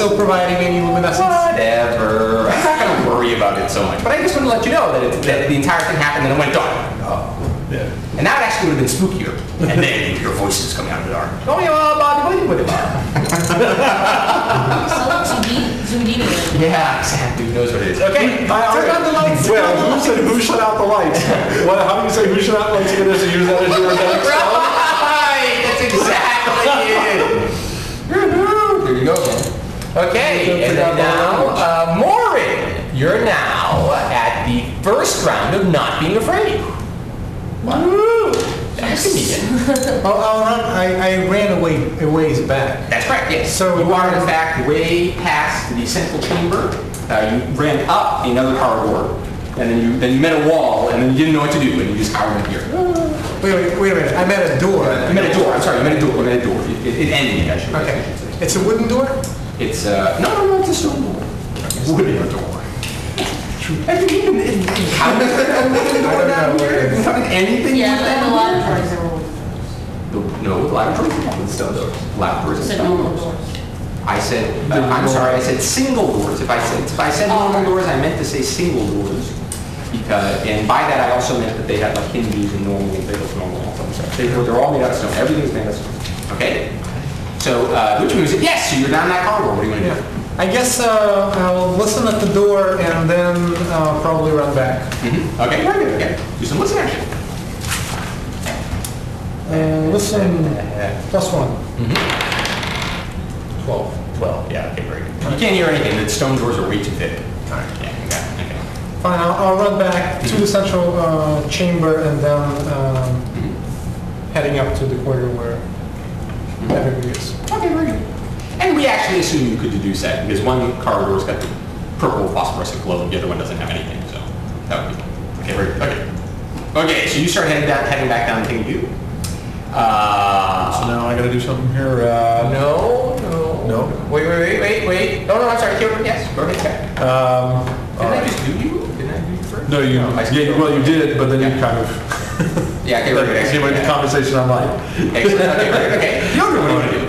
still providing any luminescence? Whatever. I'm not going to worry about it so much. But I just want to let you know that, that the entire thing happened and it went dark. Oh. Yeah. And that actually would have been spookier. And then you hear voices coming out of the dark. Oh, yeah, yeah, exactly. Who knows what it is? Okay. Turn on the lights. Well, who said who shut out the lights? What, how do you say who shut out the lights? You're going to use that as your redemption? Right. That's exactly it. There you go, man. Okay, and then now, Morin, you're now at the first round of not being afraid. Woo! That was convenient. I ran away a ways back. That's correct, yes. So you are, in fact, way past the central chamber. You ran up another corridor, and then you met a wall, and then you didn't know what to do, and you just cowered in here. Wait a minute. I met a door. You met a door. I'm sorry, you met a door. It ended, actually. Okay. It's a wooden door? It's, no, it's a stone door. Wooden door. I don't know. Anything? Yeah, the laboratories are wood. No, the laboratories are with stone doors. Laboratories are stone doors. I said, I'm sorry, I said single doors. If I said normal doors, I meant to say single doors. Because, and by that I also meant that they had like hinges and normal and they look normal and all that. They're all made out of stone. Everything's made out of stone. Okay? So, which one is it? Yes, so you're down that corridor. What are you going to do? I guess I'll listen at the door and then probably run back. Okay, very good. Okay. Do some listen action. Listen, +1. 12, yeah, okay, very good. You can't hear anything. The stone doors are way too thick. All right. Yeah, you got it. Okay. Fine, I'll run back to the central chamber and then heading up to the corridor where everybody is. Okay, very good. And we actually assume you could deduce that because one corridor's got the purple phosphorescent glow and the other one doesn't have anything, so that would be okay, very good. Okay, so you start heading back down the thing you do. So now I gotta do something here. No. Wait. No, I'm sorry. Yes, go ahead. Didn't I just do you? Didn't I do you first? No, you. Well, you did, but then you kind of. Yeah. Okay. Very good. You went to conversation on light. Excellent. Okay. Very good. Okay. What do you want to do?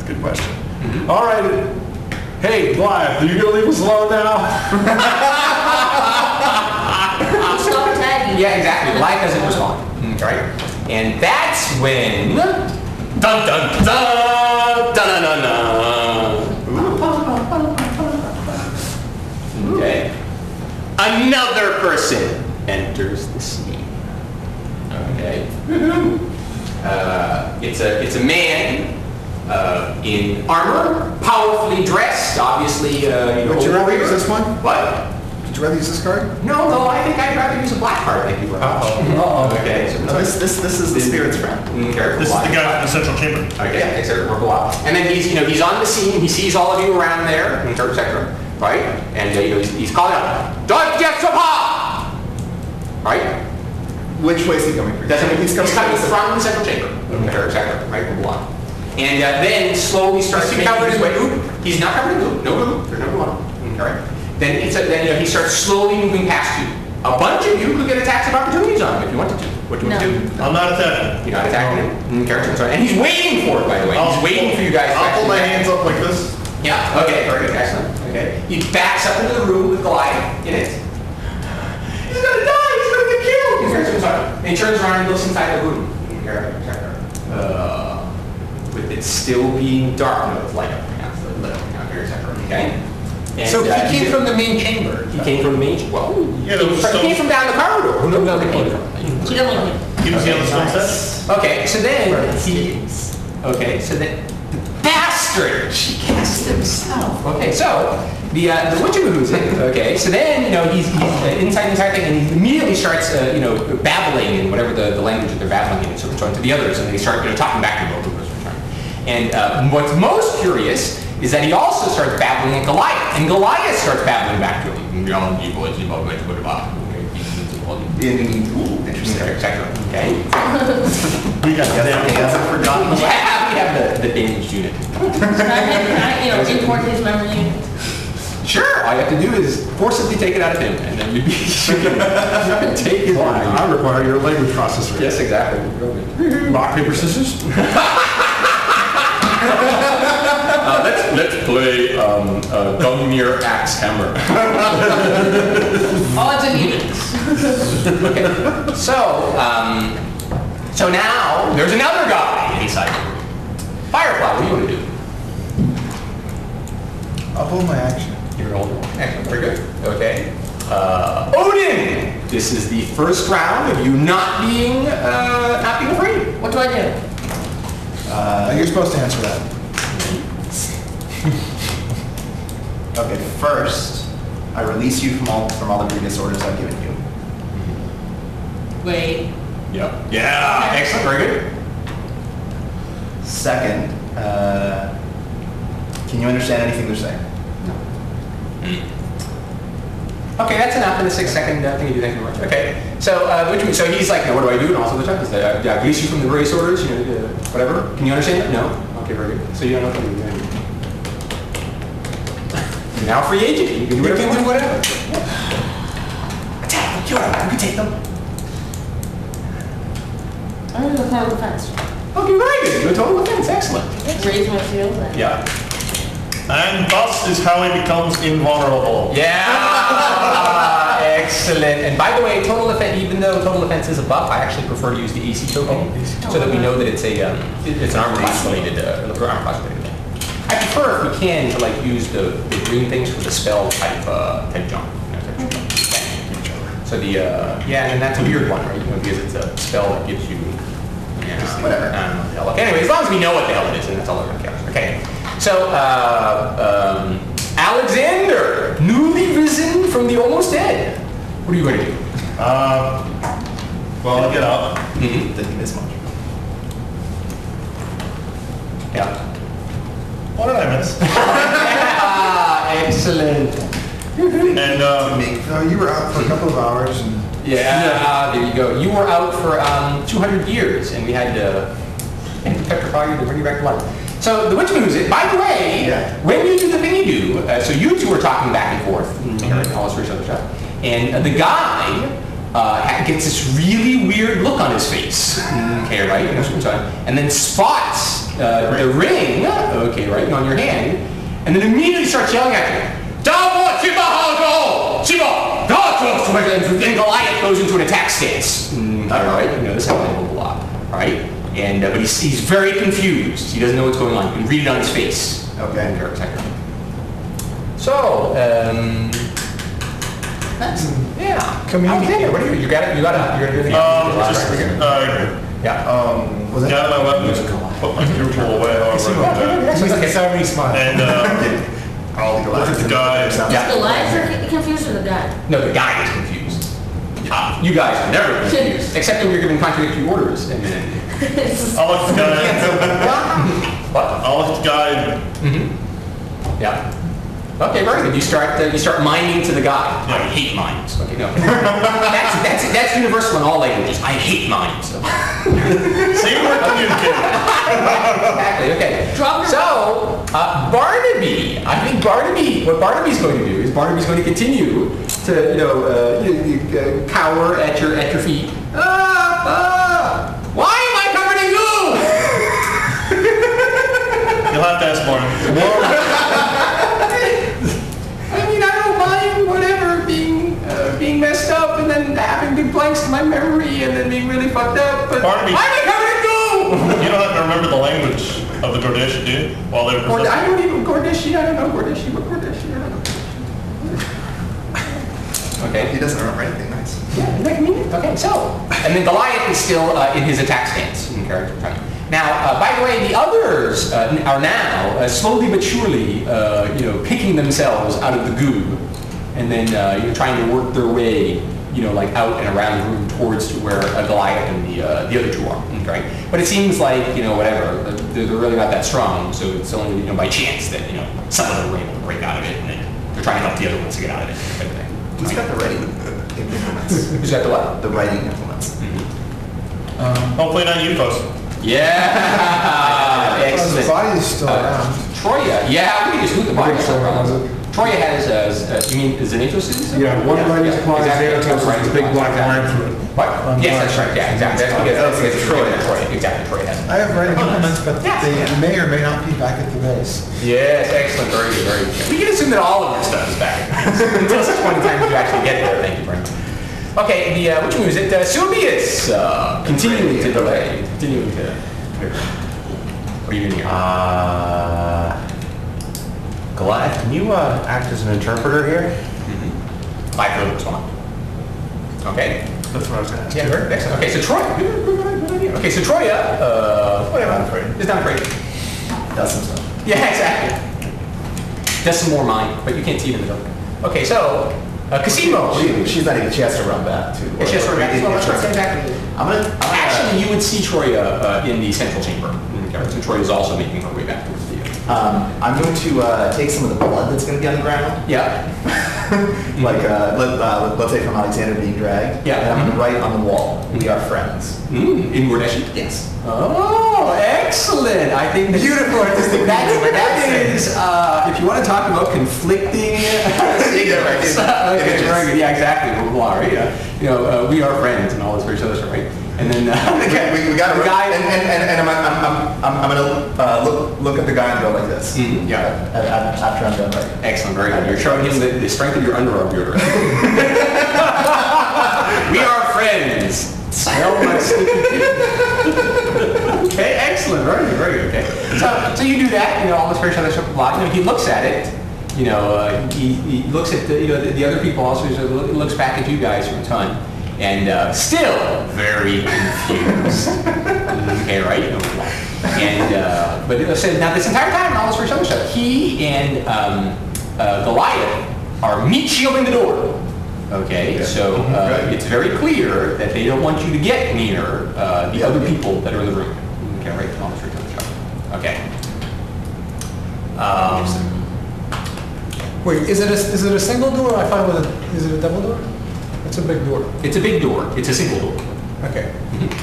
Good question. All right. Hey, Goliath, are you gonna leave us alone now? Stop tagging. Yeah, exactly. Goliath doesn't respond. Right? And that's when dun dun dun dun dun dun dun. Okay. Another person enters the scene. Okay. It's a man. In armor, powerfully dressed, obviously, Would you rather use this one? What? Would you rather use this card? No, I think I'd rather use a black card, thank you very much. Okay. So No, this is the spirit's friend. This This is the guy from the central chamber. Okay, yeah, except we're black. And then he's on the scene, he sees all of you around there, etc. Right? And he's calling out, "Don't get so hot!" Right? Which way is he coming from? He's coming from the central chamber, etc. Right? We're black. And then slowly starts making his way. He's not covered in glue. No glue. There's no glue on him. All right. Then he starts slowly moving past you. A bunch of you could get attacks of opportunities on him if you wanted to. What do you want to do? I'm not attacking. You're not attacking him? And he's waiting for it, by the way. He's waiting for you guys to I'll actually put my hands up like this. Yeah. Okay. Very good. Excellent. Okay. He backs up into the room with Goliath in it. He's gonna die. He's gonna get killed. And he turns around and looks inside the room. With it still being dark, no, it's light up now, so lit up now here, etc. Okay. And, So he came from the main chamber. He came from the main. Well, Yeah, there was he came from down the corridor. Who knows where he came from? He doesn't Keep us on the stone set. Okay, so then the bastard, she cast himself. Okay, so the witchamahoo's okay, so then, he's inside the entire thing, and he immediately starts, babbling in whatever the language that they're babbling in, so to the others, and they start, talking back to him. And what's most curious is that he also starts babbling at Goliath, and Goliath starts babbling back to him. Interesting. Okay. We got that. He hasn't forgotten. Yeah, we have the damaged unit. Can I import his memory unit? Sure. All you have to do is forcibly take it out of him, and then you'd be take his I require your language processor. Yes, exactly. Rock, paper, scissors? let's play Gungnir Axe Hammer. Odds and units. Okay. So now there's another guy inside. Firefly, what do you want to do? I'll hold my action. You're old. Excellent. Very good. Okay. Odin! This is the first round of you not being afraid. What do I do? You're supposed to answer that. Okay, first, I release you from all the previous orders I've given you. Wait. Yep. Yeah. Excellent. Very good. Second, can you understand anything they're saying? Okay, that's enough in the 6 second thing you do. Thank you very much. Okay, so so he's like, no, what do I do? And also the time is that I release you from the various orders, whatever. Can you understand it? No. Okay, very good. So you don't know what to do. You're now a free agent. You can do whatever you want. Whatever. Attack them, kill them. You can take them. I'm going to go total defense. Okay, very good. Do a total defense. Excellent. Raise my shield. Yeah. And thus is how he becomes invulnerable. Yeah! Excellent. And by the way, total defense, even though total defense is a buff, I actually prefer to use the AC token so that we know that it's an armor class related armor class related thing. I prefer, if we can, to like use the green things for the spell type jump. So and that's a weird one, right? Because it's a spell that gives you, Whatever. I don't know what the hell. Okay, anyway, as long as we know what the hell it is, and that's all that really counts. Okay. So, Alexander, newly risen from the almost dead. What are you going to do? Well, I'll get up. Didn't miss much. Yeah. What did I miss? Excellent. And You were out for a couple of hours and... Yeah, there you go. You were out for 200 years, and we had to petrify you to bring you back to life. So the witch music, by the way, when you do the thing you do, so you two are talking back and forth, and all this weird other stuff, and the guy gets this really weird look on his face, okay, right, and then spots the ring, okay, right, on your hand, and then immediately starts yelling at you, and Goliath goes into an attack stance, all right, this happens a lot, right? And but he's very confused. He doesn't know what's going on. You can read it on his face. Okay. So, yeah. Alexander, what do you got? You're gonna do the Was gather my weapons, put my spiritual away, however. He's already smart. And I'll look at the guy. Is Goliath confused or the guy? No, the guy is confused. You guys are never confused, except when you're giving contradictory orders. And then I'll look at the guy. what? I'll look at the guy. Yeah. Okay, very good. You start miming to the guy. I hate mimes. Okay, no. That's universal in all languages. I hate mimes. See, we're communicating. Exactly. Okay. So Barnaby. I think what Barnaby's going to do is Barnaby's going to continue to cower at your feet. Why am I covered in goo? You'll have to ask Morin. I mean, I don't mind whatever being messed up and then having big blanks in my memory and then being really fucked up. But Barnaby. why am I covered in goo? You don't have to remember the language of the Gordesh, do you? While they're I don't even Gordeshi. I don't know Gordeshi. What Gordeshi? I don't know. Okay. He doesn't remember anything nice. Yeah, isn't that convenient? Okay, so, and then Goliath is still in his attack stance in character. Now, by the way, the others are now slowly but surely, picking themselves out of the goo, and then trying to work their way, like out and around the room towards to where Goliath and the other two are. Okay, but it seems like whatever they're really not that strong, so it's only by chance that some of them were able to break out of it, and then they're trying to help the other ones to get out of it. Type of thing. Who's got the writing implements? Who's got the what? The writing implements. Hopefully not you folks. Yeah, The excellent. body's still around. Troya, yeah, we can just move the body. Troya has, you mean, is an interest? Yeah, one writing supply exactly. there tells us the big black line through it. What? Yes, that's right, yeah, exactly. That's because Troya, exactly, Troya has it. I have writing implements, but Yes. they may or may not be back at the base. Yes, excellent, very good, very good. We can assume that all of your stuff is back until such point in time as you actually get there. Thank you very much. Okay, which one is it? Subius, continuing to delay, continuing to. What are you doing here? Goliath, can you act as an interpreter here? I throw this one. Okay. That's what I was going to ask. Yeah, very excellent. Okay, so Troya. Good idea. Okay, so Troya, whatever. Not afraid. Is not afraid. Does some stuff. Yeah, exactly. Does some more mine, but you can't see it in the dark. Okay, so Cosimo. She's not even, she has to run back too. It's just sort of exactly. Actually, you would see Troya in the central chamber. Okay, so Troya is also making her way back towards the. I'm going to take some of the blood that's going to be on the ground. Yeah. Like, let's say from Alexander being dragged. Yeah. And I'm going to write on the wall, "We are friends." In Gordeshi? Yes. Oh, excellent! I think Beautiful artistic that is, if you want to talk about conflicting signals. Okay, very good. Yeah, exactly. Blah, blah, right? We are friends and all this very other stuff, right? And then we got the to guy. and I'm going to look at the guy and go like this. Yeah. After I'm done writing. Excellent, very good. You're showing him the strength of your underarm deodorant. We are friends. Smell my sticky feet. Okay, excellent, very good, very good. Okay, so you do that, all this very other stuff. He looks at it. He looks at the other people also. He looks back at you guys from time, and still very confused. Okay, right? And so now this entire time, all this very other stuff, he and Goliath are meat shielding the door. Okay, so it's very clear that they don't want you to get near the other people that are in the room. Okay, right? All this very other stuff. Okay. Wait, is it a single door? I thought it was is it a double door? It's a big door. It's a big door. It's a single door. Okay.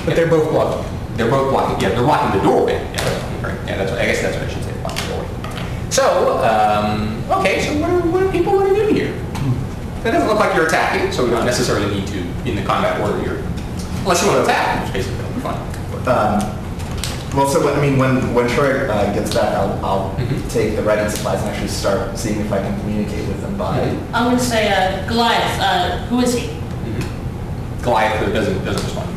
But they're both blocked. They're both blocking. Yeah, they're blocking the doorway. Yeah, right. Yeah, I guess that's what I should say. Blocking the doorway. So, okay. So what do people want to do here? That doesn't look like you're attacking, so we don't necessarily need to in the combat order here, unless you want to attack, in which case it'll be fine. Well, so when Troy gets back, I'll take the writing supplies and actually start seeing if I can communicate with them by. I'm going to say Goliath. Who is he? Goliath doesn't respond.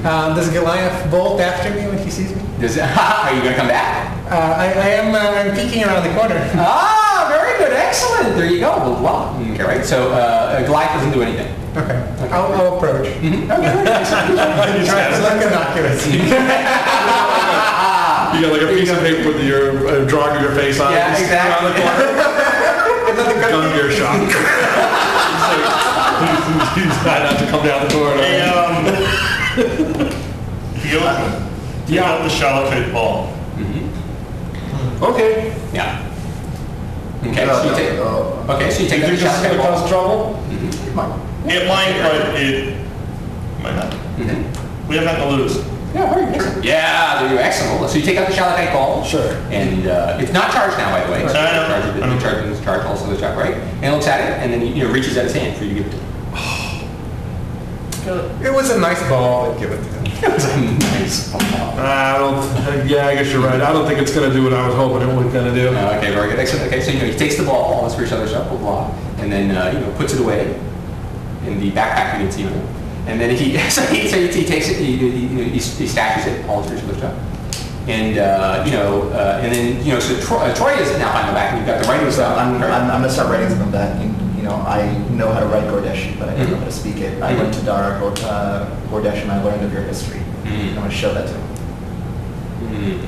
Does Goliath bolt after me when he sees me? Are you going to come back? I'm peeking around the corner. Ah, very good, excellent. There you go. Well, okay, right. So Goliath doesn't do anything. Okay. I'll approach. Okay. You try to look innocuous. You got like a piece of paper with your drawing of your face on it. Yeah, just exactly. around the corner. Gun to your shot. He's trying not to come down the corridor. Take out the shalachite ball. Okay. Yeah. Okay, so you take. Okay, so you take You think the this is shot. going to cause trouble? It might, but it might not. We have nothing to lose. Yeah, very good. Yeah, there you go. Excellent. So you take out the shalachite ball. Sure. And it's not charged now, by the way. So I know. it's charged also the shot, right? And it looks at it, and then reaches out his hand for you to give it to him. It was a nice ball, but give it to him. It was a nice ball. I guess you're right. I don't think it's going to do what I was hoping it was going to do. Okay, very good. Excellent. Okay, so he takes the ball, all this for each other stuff, blah, blah, and then puts it away in the backpack you can see. And then he takes it, he stashes it, all this for each other stuff. And and then so Troy is now on the back, and you've got the writing stuff. I'm going to start writing something that I know how to write Gordeshi, but I don't know how to speak it. I went to Gordesh and I learned of your history. I'm going to show that to him.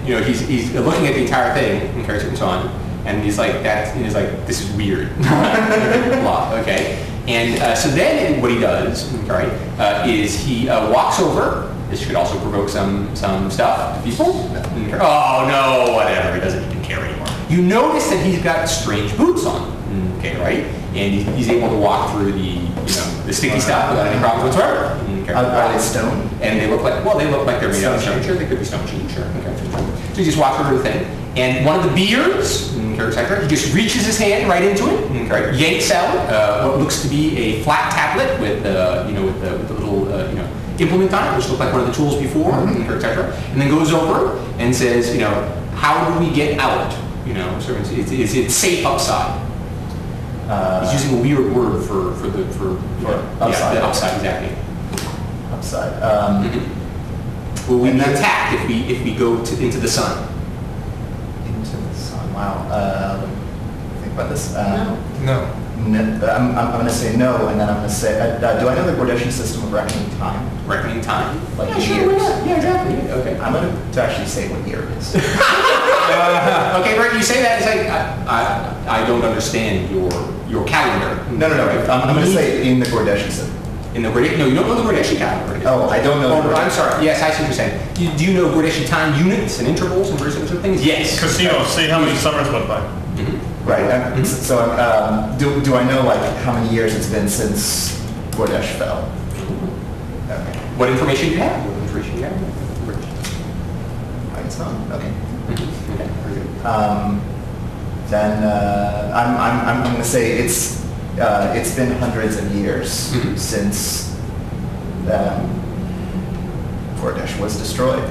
He's looking at the entire thing and so on, and he's like, this is weird. Blah, okay. And so then what he does, right, is he walks over. This should also provoke some stuff to people. Oh no, whatever. He doesn't even care anymore. You notice that he's got strange boots on. Okay, right, and he's able to walk through the sticky stuff without any problems whatsoever. Okay. Are they stone? And they look like they're made out of stone. Sure, they could be stone sheet. Sure. Okay. So he just walks through the thing, and one of the beards, he just reaches his hand right into it, yanks out what looks to be a flat tablet with the little implement on it, which looked like one of the tools before, etc. And then goes over and says, you know, how do we get out? You know, so is it safe upside? He's using a weird word for upside. Yeah, the upside, exactly. Upside. Will we And be that's- attacked if we go into the sun? Into the sun. Wow. Think about this. No. No. I'm going to say no, and then I'm going to say, do I know the Gordeshi system of reckoning time? Reckoning time? Like Yeah, in sure, years? why not? Yeah, exactly. Okay. I'm going to actually say what year it is. Okay, right. You say that, it's like I don't understand your calendar. No. I'm going to say in the Gordeshi system. In the Gordeshi? No, you don't know the Gordeshi calendar. Right? Oh, I don't know. Oh, I'm sorry. Yes, I see what you're saying. Do you know Gordeshi time units and intervals and various other things? Yes. Cosimo, see how many summers went by. Right. So do I know like how many years it's been since Gordesh fell? Okay. What information do you have? What information do you have? I guess not. Okay. Okay, very good. Then I'm going to say it's been hundreds of years since Gordesh was destroyed.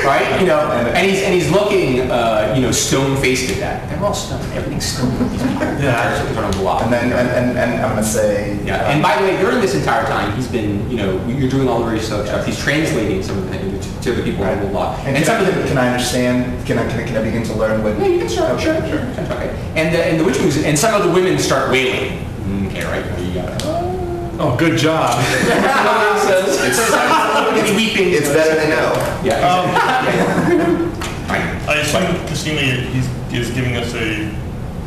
Right? You know, and he's looking, you know, stone-faced at that. They're all stone. Everything's stone. Yeah. And then I'm going to say. Yeah. And by the way, during this entire time, he's been, you know, you're doing all the various stuff. He's translating some of the things to the people in the law. And some of them, can I understand? Can I begin to learn what? Yeah, you can start. Sure. Okay. And the witch moves, and some of the women start wailing. Okay, right? You got it. Oh, good job. It's weeping. It's better than no. Yeah. Right. I assume Cosimo is giving us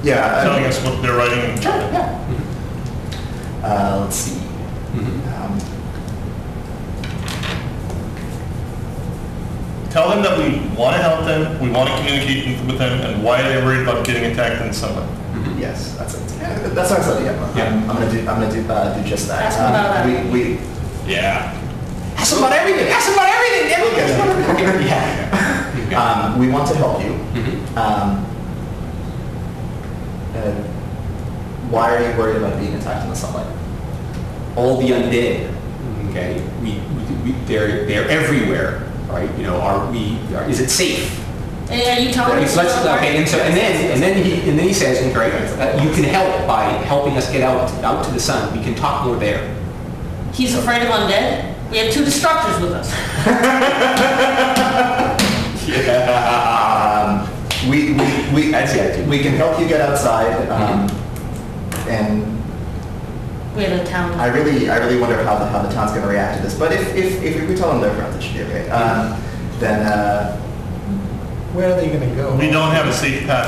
Yeah. telling us what they're writing. Sure. Yeah. Let's see. Tell them that we want to help them, we want to communicate with them, and why are they worried about getting attacked in some way. Yes, that's it. Yeah, that sounds like I'm gonna do just that. Ask them about we Yeah. Ask him about everything. Ask him about everything. Yeah. we want to help you. Why are you worried about being attacked in the sunlight? All the undead. Okay. They're everywhere. Right. You know. Is it safe? Yeah, you telling me? Okay, and then he says, okay, you can help by helping us get out to the sun. We can talk more there. He's afraid of undead? We have two destructors with us. We can help you get outside, and We have a town. I really wonder how the town's going to react to this. But if we tell them their friends, it should be okay. Then Where are they gonna go? We don't have a safe path